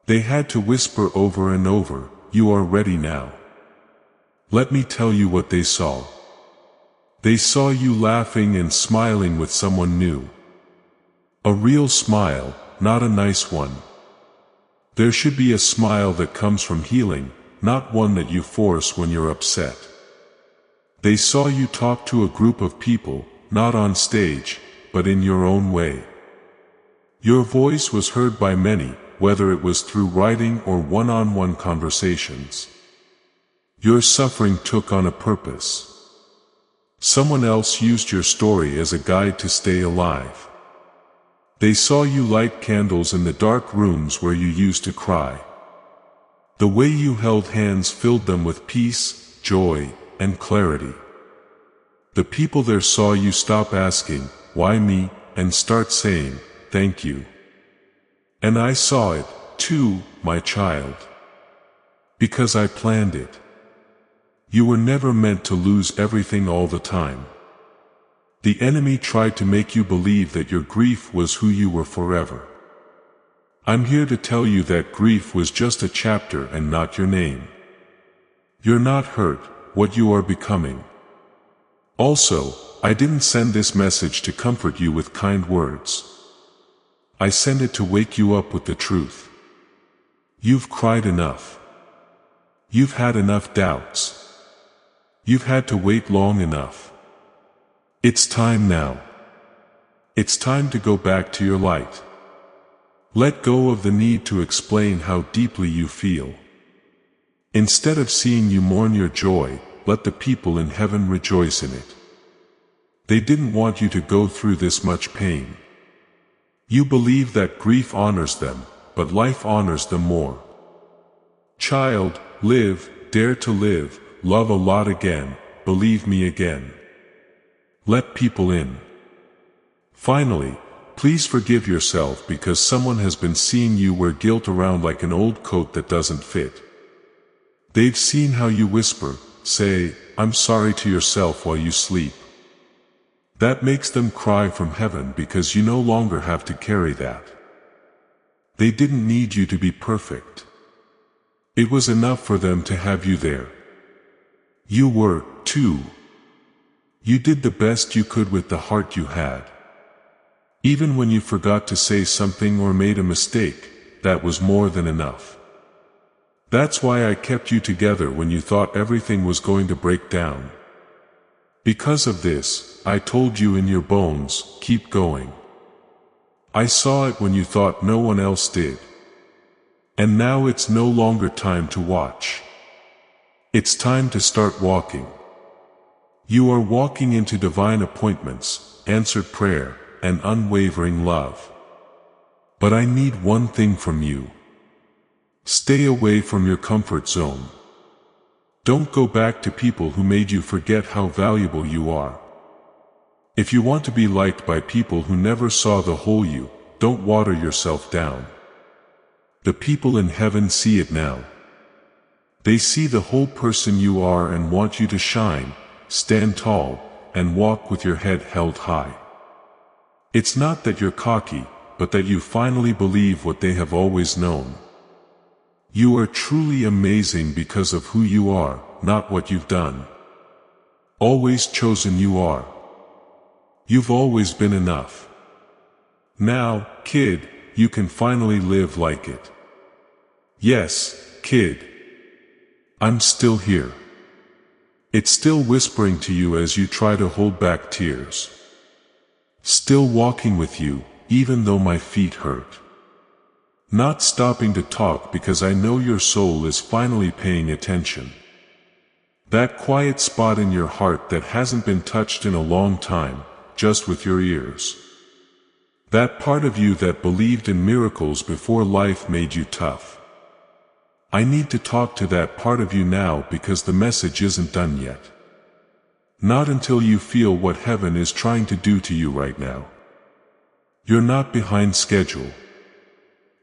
They had to whisper over and over, "You are ready now." Let me tell you what they saw. They saw you laughing and smiling with someone new. A real smile, not a nice one. There should be a smile that comes from healing, not one that you force when you're upset. They saw you talk to a group of people, not on stage, but in your own way. Your voice was heard by many, whether it was through writing or one-on-one conversations. Your suffering took on a purpose. Someone else used your story as a guide to stay alive. They saw you light candles in the dark rooms where you used to cry. The way you held hands filled them with peace, joy, and clarity. The people there saw you stop asking, "Why me?" and start saying, "Thank you." And I saw it, too, my child. Because I planned it. You were never meant to lose everything all the time. The enemy tried to make you believe that your grief was who you were forever. I'm here to tell you that grief was just a chapter and not your name. You're not hurt, what you are becoming. Also, I didn't send this message to comfort you with kind words. I sent it to wake you up with the truth. You've cried enough. You've had enough doubts. You've had to wait long enough. It's time now. It's time to go back to your light. Let go of the need to explain how deeply you feel. Instead of seeing you mourn your joy, let the people in heaven rejoice in it. They didn't want you to go through this much pain. You believe that grief honors them, but life honors them more. Child, live, dare to live, love a lot again, believe me again. Let people in. Finally, please forgive yourself because someone has been seeing you wear guilt around like an old coat that doesn't fit. They've seen how you whisper, say, "I'm sorry" to yourself while you sleep. That makes them cry from heaven because you no longer have to carry that. They didn't need you to be perfect. It was enough for them to have you there. You were, too. You did the best you could with the heart you had. Even when you forgot to say something or made a mistake, that was more than enough. That's why I kept you together when you thought everything was going to break down. Because of this, I told you in your bones, keep going. I saw it when you thought no one else did. And now it's no longer time to watch. It's time to start walking. You are walking into divine appointments, answered prayer, and unwavering love. But I need one thing from you. Stay away from your comfort zone. Don't go back to people who made you forget how valuable you are. If you want to be liked by people who never saw the whole you, don't water yourself down. The people in heaven see it now. They see the whole person you are and want you to shine, stand tall, and walk with your head held high. It's not that you're cocky, but that you finally believe what they have always known. You are truly amazing because of who you are, not what you've done. Always chosen you are. You've always been enough. Now, kid, you can finally live like it. Yes, kid. I'm still here. It's still whispering to you as you try to hold back tears. Still walking with you, even though my feet hurt. Not stopping to talk because I know your soul is finally paying attention. That quiet spot in your heart that hasn't been touched in a long time, just with your ears. That part of you that believed in miracles before life made you tough. I need to talk to that part of you now because the message isn't done yet. Not until you feel what heaven is trying to do to you right now. You're not behind schedule.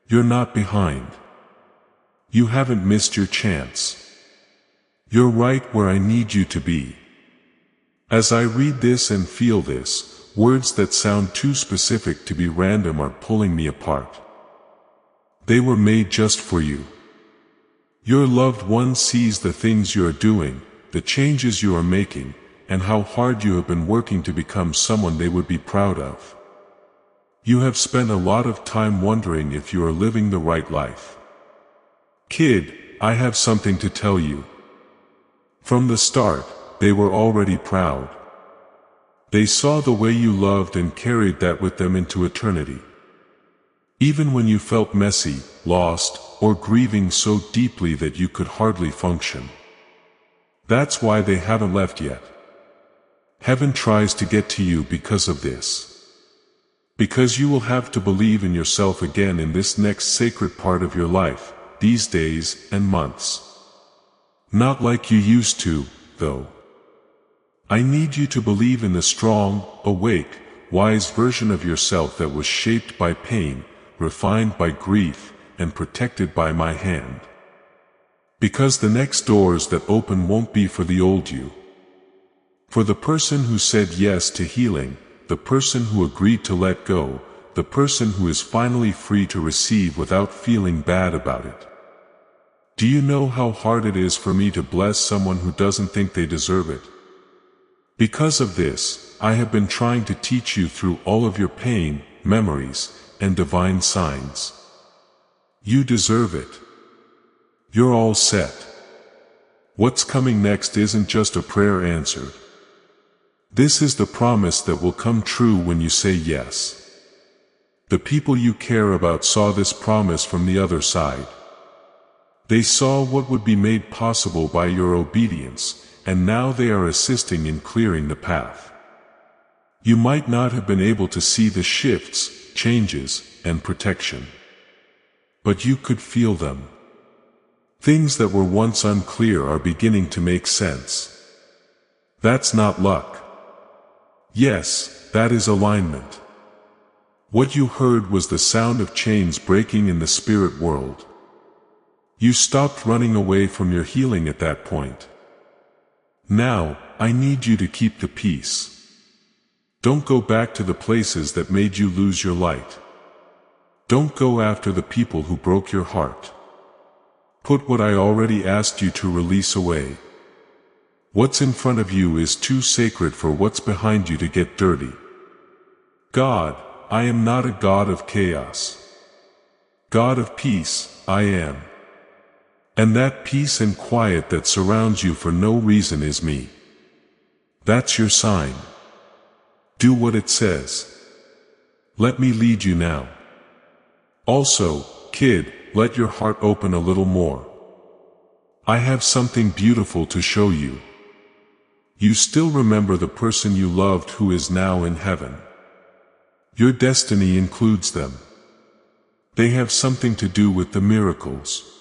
You're not behind. You haven't missed your chance. You're right where I need you to be. As I read this and feel this, words that sound too specific to be random are pulling me apart. They were made just for you. Your loved one sees the things you are doing, the changes you are making, and how hard you have been working to become someone they would be proud of. You have spent a lot of time wondering if you are living the right life. Kid, I have something to tell you. From the start, they were already proud. They saw the way you loved and carried that with them into eternity. Even when you felt messy, lost, or grieving so deeply that you could hardly function. That's why they haven't left yet. Heaven tries to get to you because of this. Because you will have to believe in yourself again in this next sacred part of your life, these days and months. Not like you used to, though. I need you to believe in the strong, awake, wise version of yourself that was shaped by pain, refined by grief, and protected by my hand. Because the next doors that open won't be for the old you. For the person who said yes to healing, the person who agreed to let go, the person who is finally free to receive without feeling bad about it. Do you know how hard it is for me to bless someone who doesn't think they deserve it? Because of this, I have been trying to teach you through all of your pain, memories, and divine signs. You deserve it. You're all set. What's coming next isn't just a prayer answered. This is the promise that will come true when you say yes. The people you care about saw this promise from the other side. They saw what would be made possible by your obedience, and now they are assisting in clearing the path. You might not have been able to see the shifts, changes, and protection. But you could feel them. Things that were once unclear are beginning to make sense. That's not luck. Yes, that is alignment. What you heard was the sound of chains breaking in the spirit world. You stopped running away from your healing at that point. Now, I need you to keep the peace. Don't go back to the places that made you lose your light. Don't go after the people who broke your heart. Put what I already asked you to release away. What's in front of you is too sacred for what's behind you to get dirty. God, I am not a God of chaos. God of peace, I am. And that peace and quiet that surrounds you for no reason is me. That's your sign. Do what it says. Let me lead you now. Also, kid, let your heart open a little more. I have something beautiful to show you. You still remember the person you loved who is now in heaven. Your destiny includes them. They have something to do with the miracles.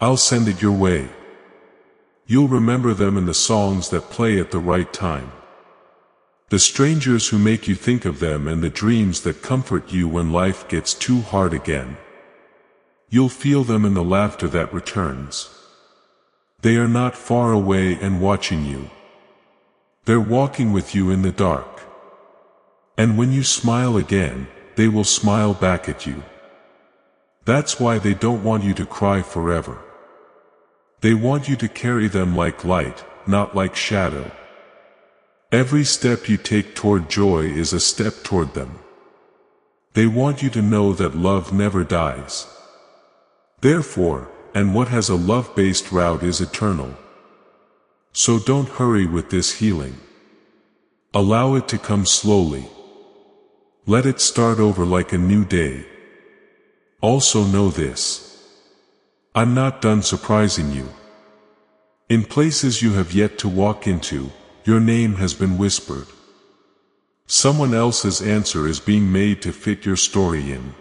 I'll send it your way. You'll remember them in the songs that play at the right time. The strangers who make you think of them and the dreams that comfort you when life gets too hard again. You'll feel them in the laughter that returns. They are not far away and watching you. They're walking with you in the dark. And when you smile again, they will smile back at you. That's why they don't want you to cry forever. They want you to carry them like light, not like shadow. Every step you take toward joy is a step toward them. They want you to know that love never dies. Therefore, and what has a love-based route is eternal. So don't hurry with this healing. Allow it to come slowly. Let it start over like a new day. Also know this. I'm not done surprising you. In places you have yet to walk into, your name has been whispered. Someone else's answer is being made to fit your story in.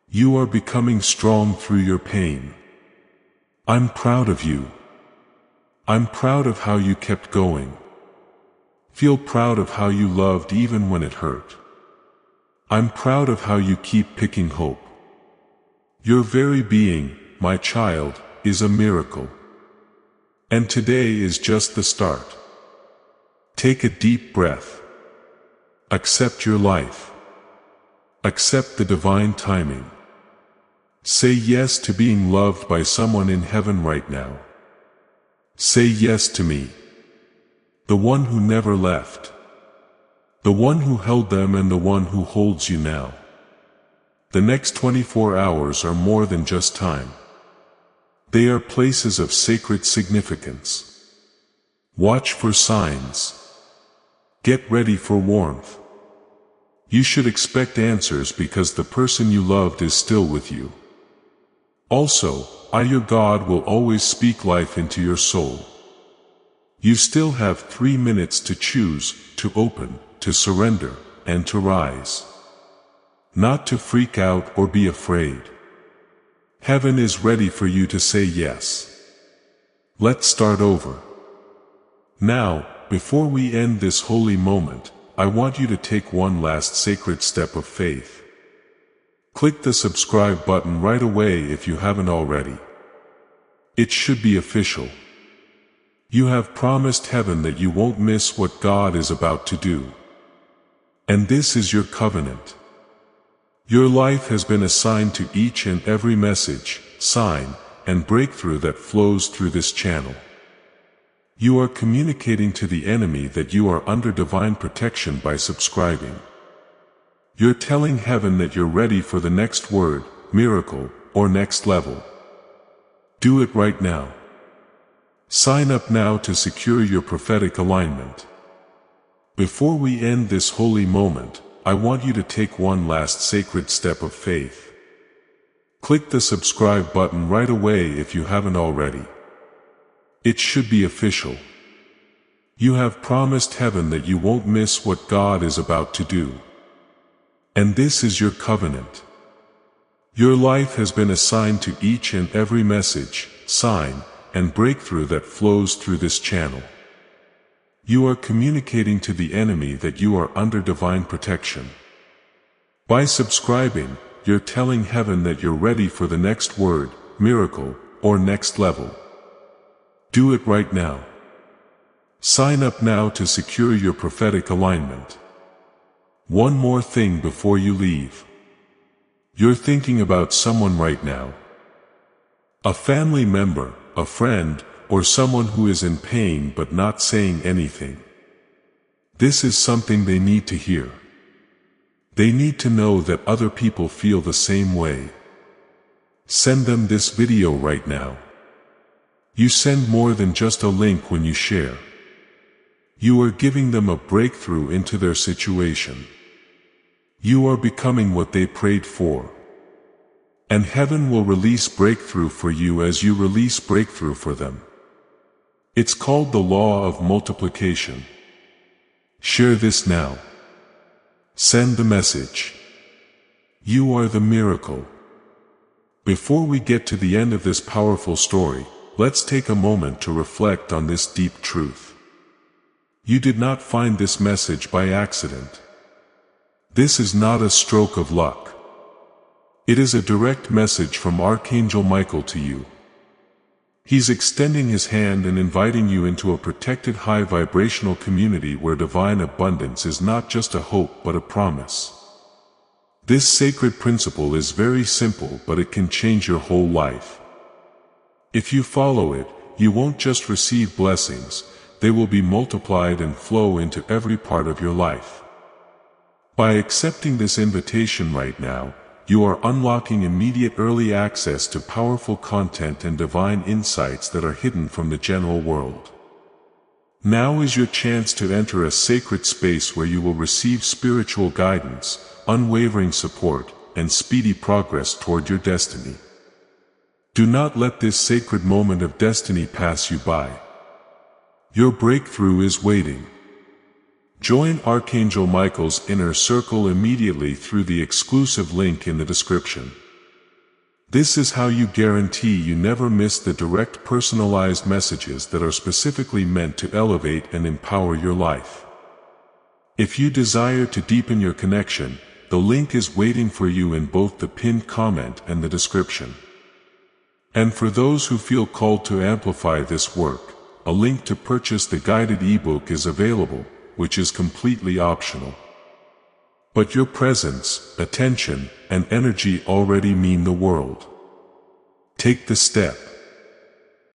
You are becoming strong through your pain. I'm proud of you. I'm proud of how you kept going. Feel proud of how you loved even when it hurt. I'm proud of how you keep picking hope. Your very being, my child, is a miracle. And today is just the start. Take a deep breath. Accept your life. Accept the divine timing. Say yes to being loved by someone in heaven right now. Say yes to me. The one who never left. The one who held them and the one who holds you now. The next 24 hours are more than just time. They are places of sacred significance. Watch for signs. Get ready for warmth. You should expect answers because the person you loved is still with you. Also, I, your God, will always speak life into your soul. You still have 3 minutes to choose, to open, to surrender, and to rise. Not to freak out or be afraid. Heaven is ready for you to say yes. Let's start over. Now, before we end this holy moment, I want you to take one last sacred step of faith. Click the subscribe button right away if you haven't already. It should be official. You have promised heaven that you won't miss what God is about to do. And this is your covenant. Your life has been assigned to each and every message, sign, and breakthrough that flows through this channel. You are communicating to the enemy that you are under divine protection by subscribing. You're telling heaven that you're ready for the next word, miracle, or next level. Do it right now. Sign up now to secure your prophetic alignment. Before we end this holy moment, I want you to take one last sacred step of faith. Click the subscribe button right away if you haven't already. It should be official. You have promised heaven that you won't miss what God is about to do. And this is your covenant. Your life has been assigned to each and every message, sign, and breakthrough that flows through this channel. You are communicating to the enemy that you are under divine protection. By subscribing, you're telling heaven that you're ready for the next word, miracle, or next level. Do it right now. Sign up now to secure your prophetic alignment. One more thing before you leave. You're thinking about someone right now. A family member, a friend, or someone who is in pain but not saying anything. This is something they need to hear. They need to know that other people feel the same way. Send them this video right now. You send more than just a link when you share. You are giving them a breakthrough into their situation. You are becoming what they prayed for. And heaven will release breakthrough for you as you release breakthrough for them. It's called the law of multiplication. Share this now. Send the message. You are the miracle. Before we get to the end of this powerful story, let's take a moment to reflect on this deep truth. You did not find this message by accident. This is not a stroke of luck. It is a direct message from Archangel Michael to you. He's extending his hand and inviting you into a protected high vibrational community where divine abundance is not just a hope but a promise. This sacred principle is very simple, but it can change your whole life. If you follow it, you won't just receive blessings, they will be multiplied and flow into every part of your life. By accepting this invitation right now, you are unlocking immediate early access to powerful content and divine insights that are hidden from the general world. Now is your chance to enter a sacred space where you will receive spiritual guidance, unwavering support, and speedy progress toward your destiny. Do not let this sacred moment of destiny pass you by. Your breakthrough is waiting. Join Archangel Michael's inner circle immediately through the exclusive link in the description. This is how you guarantee you never miss the direct personalized messages that are specifically meant to elevate and empower your life. If you desire to deepen your connection, the link is waiting for you in both the pinned comment and the description. And for those who feel called to amplify this work, a link to purchase the guided ebook is available, which is completely optional. But your presence, attention, and energy already mean the world. Take the step.